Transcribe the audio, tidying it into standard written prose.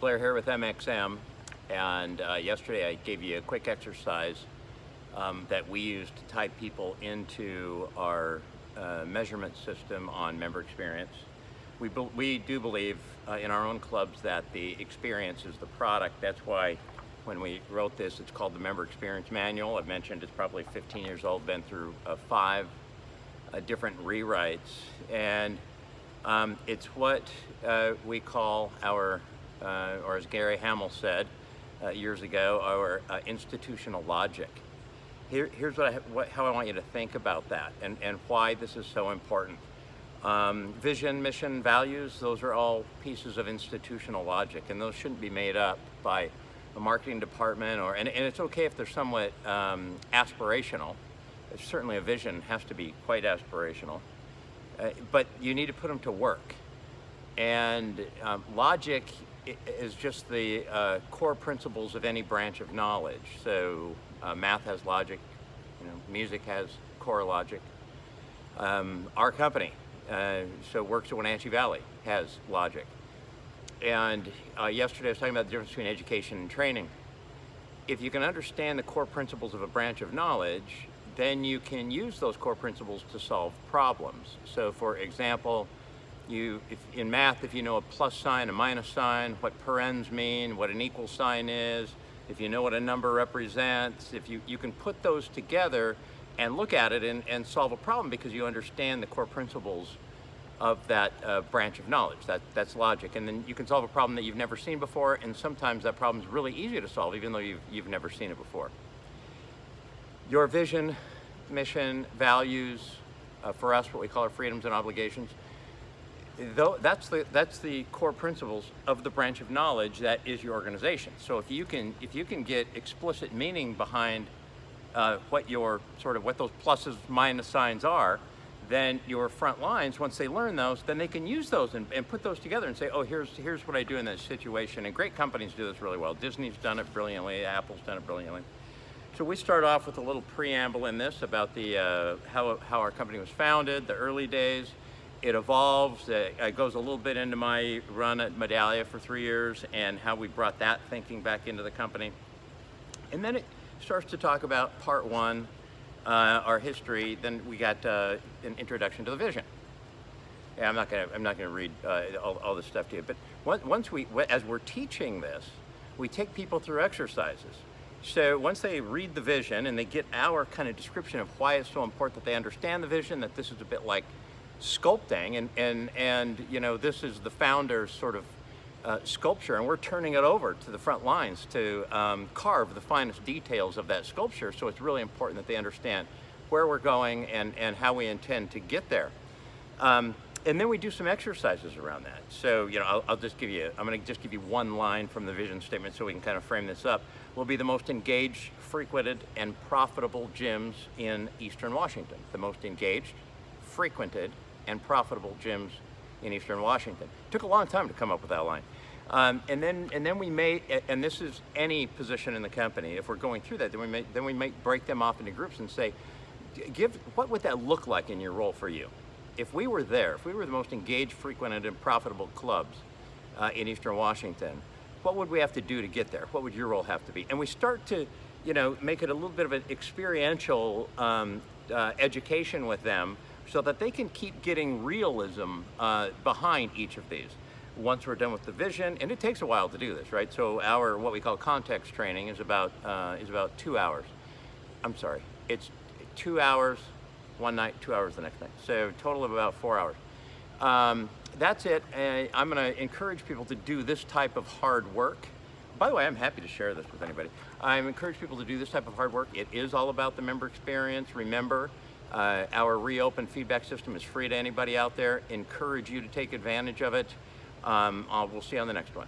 Blair here with MXM, and yesterday I gave you a quick exercise that we use to type people into our measurement system on member experience. We do believe in our own clubs that the experience is the product. That's why when we wrote this, it's called the Member Experience Manual. I've mentioned it's probably 15 years old, been through 5 different rewrites, and it's what we call our or as Gary Hamel said years ago, our institutional logic. Here's how I want you to think about that and why this is so important. Vision, mission, values, those are all pieces of institutional logic, and those shouldn't be made up by a marketing department, and it's okay if they're somewhat aspirational. Certainly a vision has to be quite aspirational, but you need to put them to work. And logic is just the core principles of any branch of knowledge. So math has logic, music has core logic. Our company, so works at Wenatchee Valley, has logic. And yesterday I was talking about the difference between education and training. If you can understand the core principles of a branch of knowledge, then you can use those core principles to solve problems. So for example, in math, if you know a plus sign, a minus sign, what parens mean, what an equal sign is, if you know what a number represents, if you can put those together and look at it and solve a problem because you understand the core principles of that branch of knowledge. That's logic. And then you can solve a problem that you've never seen before, and sometimes that problem is really easy to solve even though you've never seen it before. Your vision, mission, values, for us what we call our freedoms and obligations, that's the core principles of the branch of knowledge that is your organization. So if you can get explicit meaning behind what those pluses, minus signs are, then your front lines, once they learn those, then they can use those and put those together and say, oh, here's what I do in this situation. And great companies do this really well. Disney's done it brilliantly. Apple's done it brilliantly. So we start off with a little preamble in this about the how our company was founded, the early days. It evolves. It goes a little bit into my run at Medallia for 3 years and how we brought that thinking back into the company. And then it starts to talk about part 1, our history. Then we got an introduction to the vision. Yeah, I'm not gonna read all this stuff to you. But as we're teaching this, we take people through exercises. So once they read the vision and they get our kind of description of why it's so important that they understand the vision, that this is a bit like sculpting, and this is the founder's sort of sculpture, and we're turning it over to the front lines to carve the finest details of that sculpture. So it's really important that they understand where we're going and how we intend to get there. And then we do some exercises around that. So I'm going to just give you one line from the vision statement so we can kind of frame this up. We'll be the most engaged, frequented, and profitable gyms in Eastern Washington. The most engaged, frequented, and profitable gyms in Eastern Washington. Took a long time to come up with that line. And then we may, and this is any position in the company, if we're going through that, then we may break them off into groups and say, what would that look like in your role for you? If we were the most engaged, frequented, and profitable clubs in Eastern Washington, what would we have to do to get there? What would your role have to be? And we start to, make it a little bit of an experiential education with them so that they can keep getting realism behind each of these. Once we're done with the vision, and it takes a while to do this, right? So our, what we call context training is about 2 hours. I'm sorry, it's 2 hours one night, 2 hours the next night. So a total of about 4 hours. That's it. I'm going to encourage people to do this type of hard work. By the way, I'm happy to share this with anybody. I encourage people to do this type of hard work. It is all about the member experience. Remember, our reopen feedback system is free to anybody out there. Encourage you to take advantage of it. We'll see you on the next one.